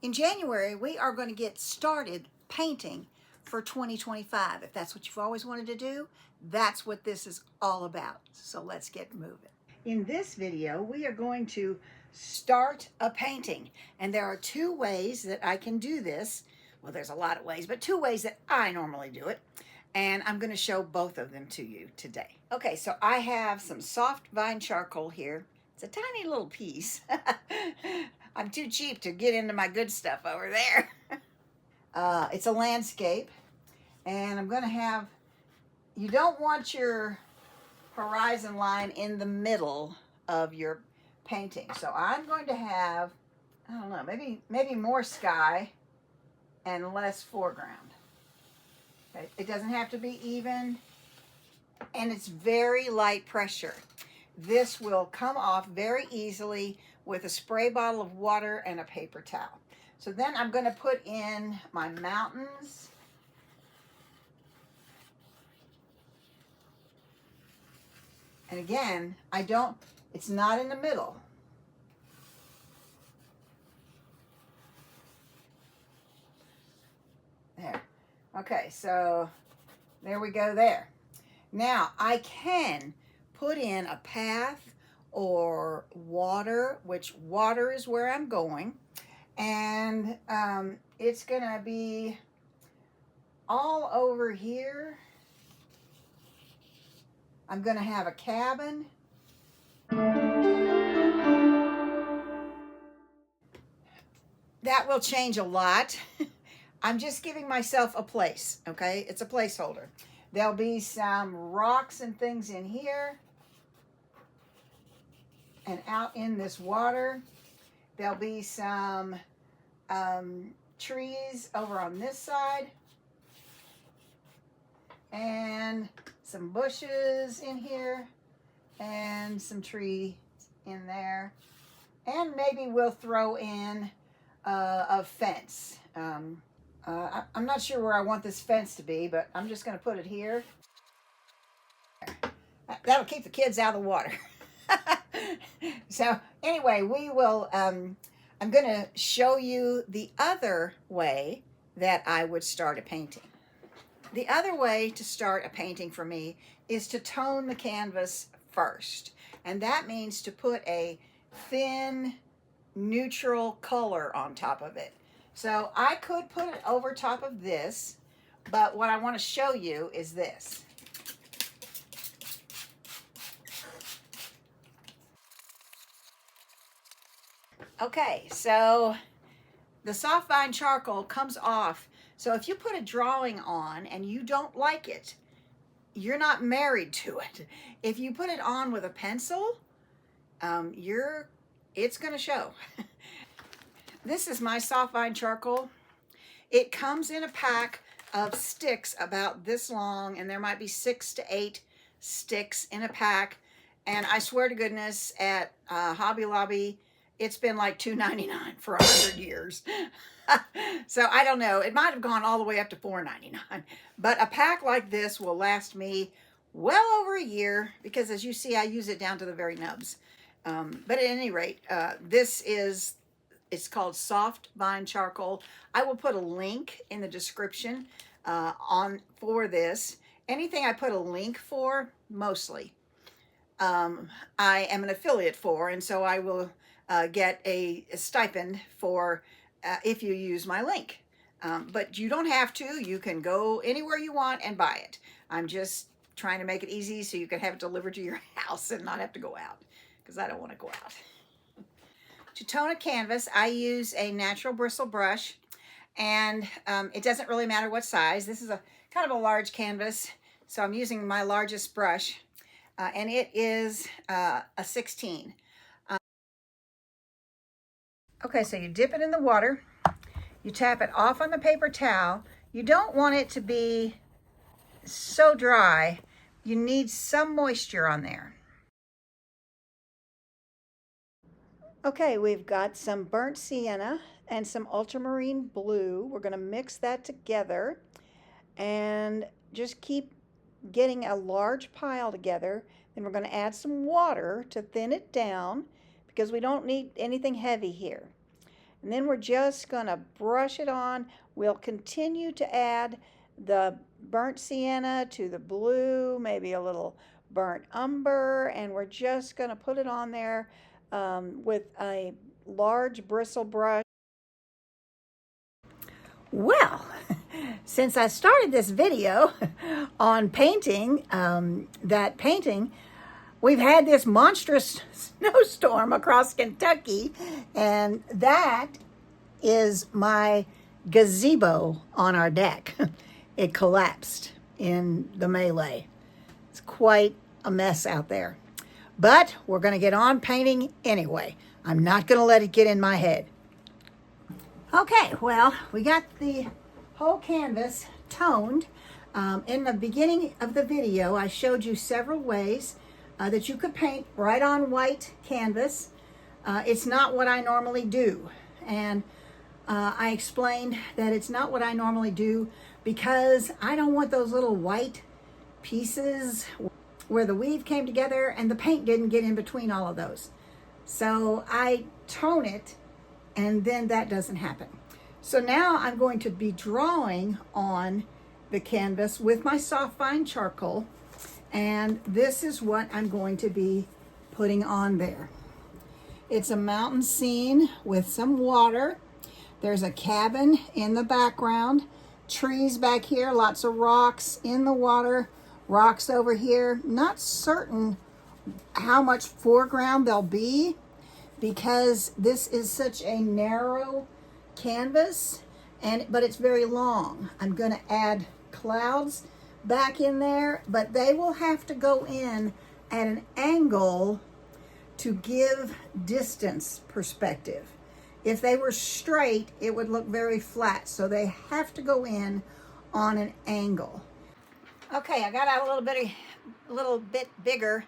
In January, we are going to get started painting for 2025. If that's what you've always wanted to do, that's what this is all about. So let's get moving. In this video, we are going to start a painting. And there are two ways that I can do this. Well, there's a lot of ways, but two ways that I normally do it. And I'm going to show both of them to you today. Okay, so I have some soft vine charcoal here. It's a tiny little piece. I'm too cheap to get into my good stuff over there. It's a landscape, and I'm going to have, you don't want your horizon line in the middle of your painting. So I'm going to have, I don't know, maybe more sky and less foreground. Okay? It doesn't have to be even, and it's very light pressure. This will come off very easily with a spray bottle of water and a paper towel. So then I'm going to put in my mountains. And again, it's not in the middle. There. Okay, so there we go there. Now I can put in a path or water, which water is where I'm going. And it's gonna be all over here. I'm gonna have a cabin. That will change a lot. I'm just giving myself a place, okay? It's a placeholder. There'll be some rocks and things in here. And out in this water, there'll be some trees over on this side. And some bushes in here. And some tree in there. And maybe we'll throw in a fence. I'm not sure where I want this fence to be, but I'm just going to put it here. That'll keep the kids out of the water. So anyway, we will, I'm going to show you the other way that I would start a painting. The other way to start a painting for me is to tone the canvas first. And that means to put a thin, neutral color on top of it. So I could put it over top of this, but what I want to show you is this. Okay, so the soft vine charcoal comes off. So if you put a drawing on and you don't like it, you're not married to it. If you put it on with a pencil, it's going to show. This is my soft vine charcoal. It comes in a pack of sticks about this long, and there might be 6 to 8 sticks in a pack. And I swear to goodness, at Hobby Lobby, it's been like $2.99 for 100 years. So I don't know. It might have gone all the way up to $4.99. But a pack like this will last me well over a year because, as you see, I use it down to the very nubs. But at any rate, it's called soft vine charcoal. I will put a link in the description for this. Anything I put a link for, mostly, I am an affiliate for, and so I will get a stipend for if you use my link. But you don't have to. You can go anywhere you want and buy it. I'm just trying to make it easy so you can have it delivered to your house and not have to go out, because I don't want to go out. To tone a canvas, I use a natural bristle brush, and it doesn't really matter what size. This is a kind of a large canvas, so I'm using my largest brush, and it is a 16. Okay, so you dip it in the water, you tap it off on the paper towel. You don't want it to be so dry. You need some moisture on there. Okay, we've got some burnt sienna and some ultramarine blue. We're going to mix that together and just keep getting a large pile together. Then we're going to add some water to thin it down because we don't need anything heavy here. And then we're just going to brush it on. We'll continue to add the burnt sienna to the blue, maybe a little burnt umber, and we're just going to put it on there with a large bristle brush. Well, since I started this video on painting, that painting, we've had this monstrous snowstorm across Kentucky, and that is my gazebo on our deck. It collapsed in the melee. It's quite a mess out there. But we're going to get on painting anyway. I'm not going to let it get in my head. Okay, well, we got the whole canvas toned. In the beginning of the video, I showed you several ways that you could paint right on white canvas. It's not what I normally do. And I explained that it's not what I normally do because I don't want those little white pieces where the weave came together and the paint didn't get in between all of those. So I tone it, and then that doesn't happen. So now I'm going to be drawing on the canvas with my soft fine charcoal, and this is what I'm going to be putting on there. It's a mountain scene with some water. There's a cabin in the background, trees back here, lots of rocks in the water, rocks over here. Not certain how much foreground there'll be because this is such a narrow canvas, but it's very long. I'm going to add clouds back in there, but they will have to go in at an angle to give distance perspective. If they were straight, it would look very flat, so they have to go in on an angle. Okay, I got out a little bit bigger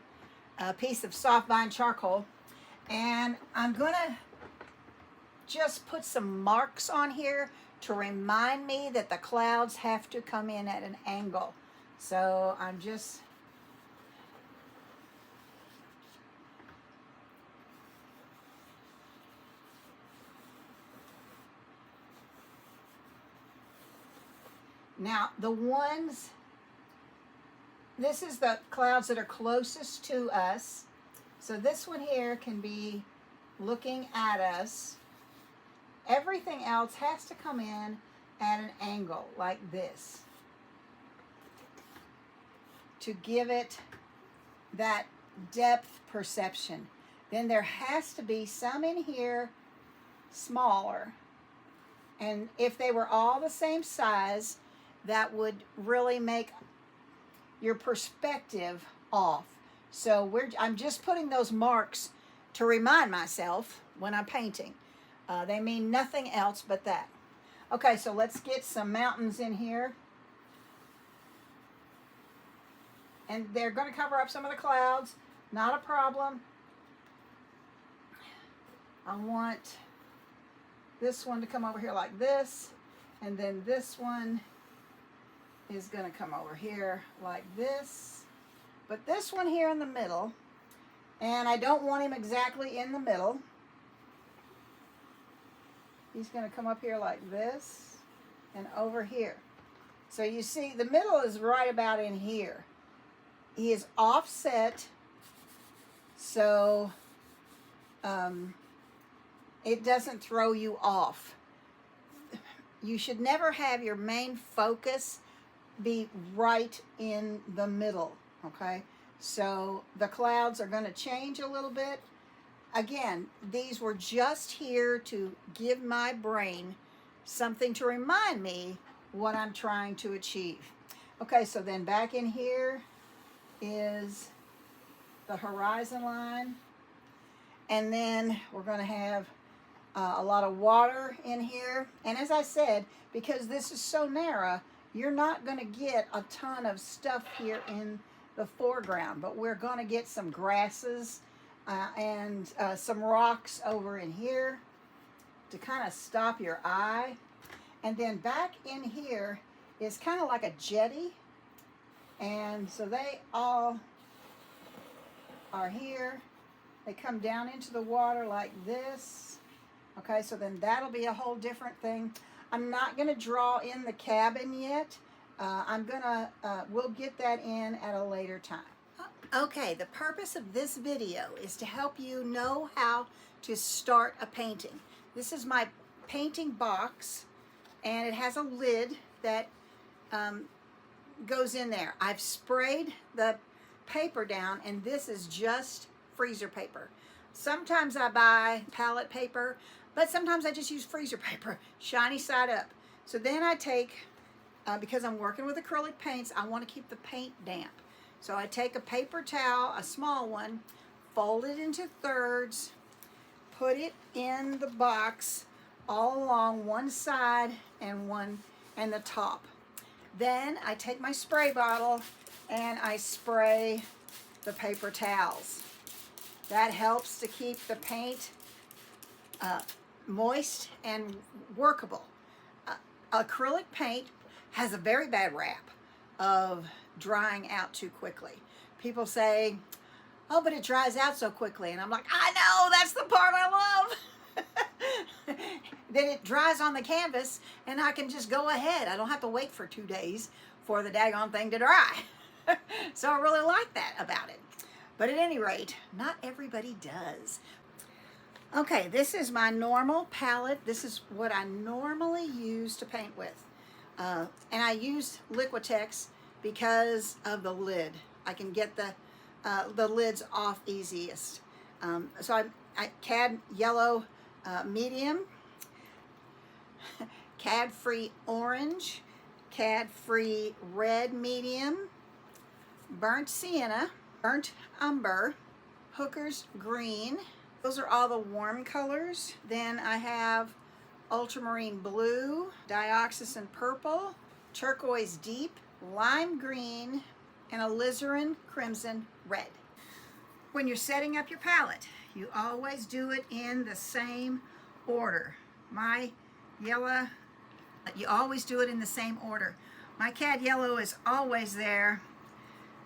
piece of soft vine charcoal, and I'm gonna just put some marks on here to remind me that the clouds have to come in at an angle. So I'm just now the ones, this is the clouds that are closest to us. So this one here can be looking at us. Everything else has to come in at an angle like this to give it that depth perception. Then there has to be some in here smaller. And if they were all the same size, that would really make your perspective off. So I'm just putting those marks to remind myself when I'm painting. They mean nothing else but that. Okay, so let's get some mountains in here. And they're going to cover up some of the clouds. Not a problem. I want this one to come over here like this. And then this one is going to come over here like this. But this one here in the middle, and I don't want him exactly in the middle. He's going to come up here like this and over here. So you see the middle is right about in here. He is offset, so it doesn't throw you off. You should never have your main focus be right in the middle, okay? So the clouds are going to change a little bit. Again, these were just here to give my brain something to remind me what I'm trying to achieve. Okay, so then back in here is the horizon line. And then we're going to have a lot of water in here. And as I said, because this is so narrow, you're not going to get a ton of stuff here in the foreground, but we're going to get some grasses and some rocks over in here to kind of stop your eye. And then back in here is kind of like a jetty. And so they all are here. They come down into the water like this. Okay, so then that'll be a whole different thing. I'm not going to draw in the cabin yet. We'll get that in at a later time. Okay, the purpose of this video is to help you know how to start a painting. This is my painting box, and it has a lid that goes in there. I've sprayed the paper down, and this is just freezer paper. Sometimes I buy palette paper, but sometimes I just use freezer paper, shiny side up. So then I take, because I'm working with acrylic paints, I want to keep the paint damp. So I take a paper towel, a small one, fold it into thirds, put it in the box all along one side and the top. Then I take my spray bottle and I spray the paper towels. That helps to keep the paint moist and workable. Acrylic paint has a very bad rap of drying out too quickly. People say, oh, but it dries out so quickly. And I'm like, I know, that's the part I love. Then it dries on the canvas and I can just go ahead. I don't have to wait for 2 days for the daggone thing to dry. So I really like that about it. But at any rate, not everybody does. Okay, this is my normal palette. This is what I normally use to paint with. And I use Liquitex because of the lid. I can get the lids off easiest. So I Cad Yellow Medium, Cad Free Orange, Cad Free Red Medium, Burnt Sienna, Burnt Umber, Hooker's Green. Those are all the warm colors. Then I have Ultramarine Blue, Dioxazine Purple, Turquoise Deep, Lime Green, and Alizarin Crimson Red. When you're setting up your palette, you always do it in the same order. My yellow, you always do it in the same order. My Cad Yellow is always there.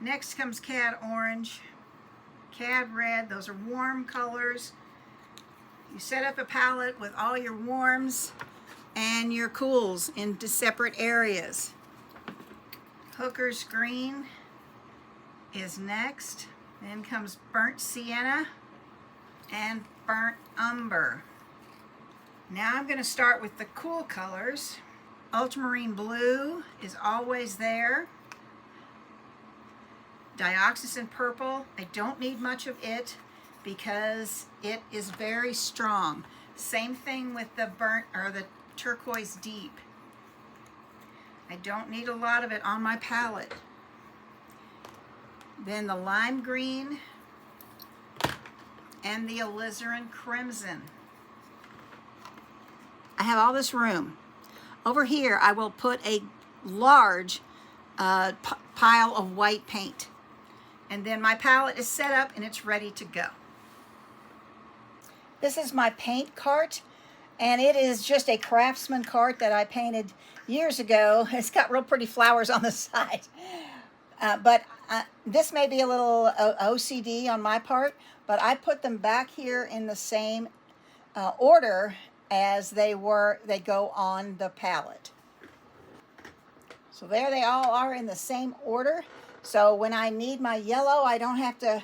Next comes Cad Orange, Cad Red. Those are warm colors. You set up a palette with all your warms and your cools into separate areas. Hooker's Green is next. Then comes Burnt Sienna and Burnt Umber. Now I'm going to start with the cool colors. Ultramarine Blue is always there. Dioxazine Purple, I don't need much of it because it is very strong. Same thing with the the Turquoise Deep. I don't need a lot of it on my palette. Then the Lime Green and the Alizarin Crimson. I have all this room. Over here I will put a large pile of white paint. And then my palette is set up and it's ready to go. This is my paint cart, and it is just a Craftsman cart that I painted years ago. It's got real pretty flowers on the side. But this may be a little OCD on my part, but I put them back here in the same order as they go on the palette. So there they all are in the same order. So when I need my yellow, I don't have to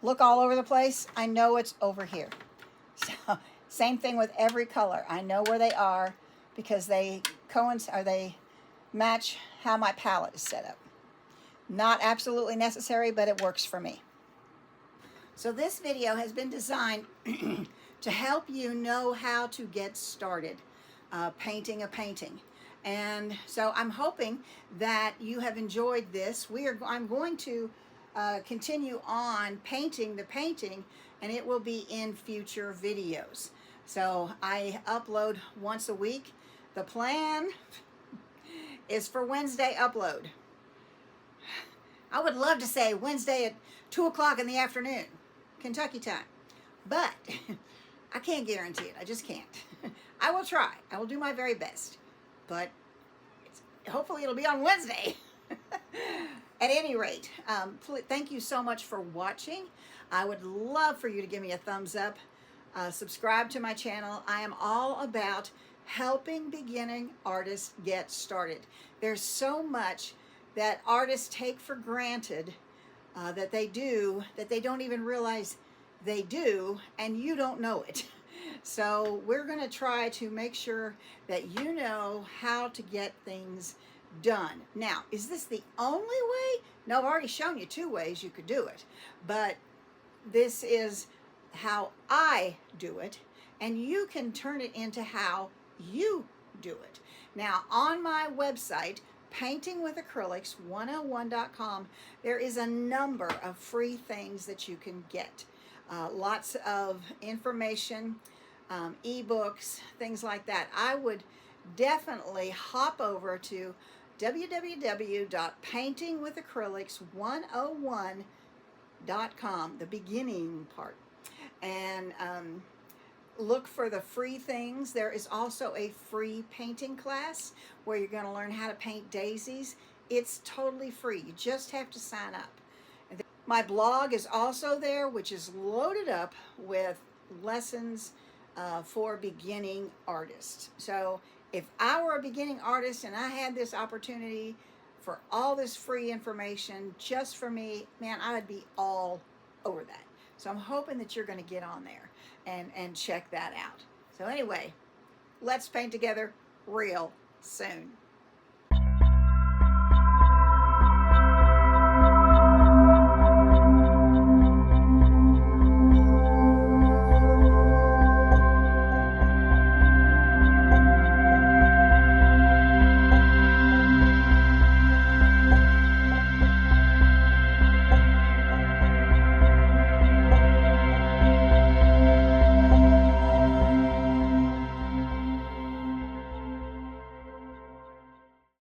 look all over the place. I know it's over here. So same thing with every color. I know where they are because they coincide, or they match how my palette is set up. Not absolutely necessary, but it works for me. So this video has been designed to help you know how to get started painting a painting. And so I'm hoping that you have enjoyed this. I'm going to continue on painting the painting, and it will be in future videos. So I upload once a week. The plan is for Wednesday upload. I would love to say Wednesday at 2 o'clock in the afternoon, Kentucky time, but I can't guarantee it. I just can't. I will try. I will do my very best. But hopefully it'll be on Wednesday. At any rate, thank you so much for watching. I would love for you to give me a thumbs up. Subscribe to my channel. I am all about helping beginning artists get started. There's so much that artists take for granted that they do, that they don't even realize they do, and you don't know it. So we're going to try to make sure that you know how to get things done. Now, is this the only way? No, I've already shown you 2 ways you could do it, but this is how I do it, and you can turn it into how you do it. Now, on my website, paintingwithacrylics101.com, there is a number of free things that you can get. Lots of information, ebooks, things like that. I would definitely hop over to www.paintingwithacrylics101.com, the beginning part, and look for the free things. There is also a free painting class where you're going to learn how to paint daisies. It's totally free. You just have to sign up. My blog is also there, which is loaded up with lessons for beginning artists. So if I were a beginning artist and I had this opportunity for all this free information just for me, man, I would be all over that. So I'm hoping that you're going to get on there and check that out. So anyway, let's paint together real soon.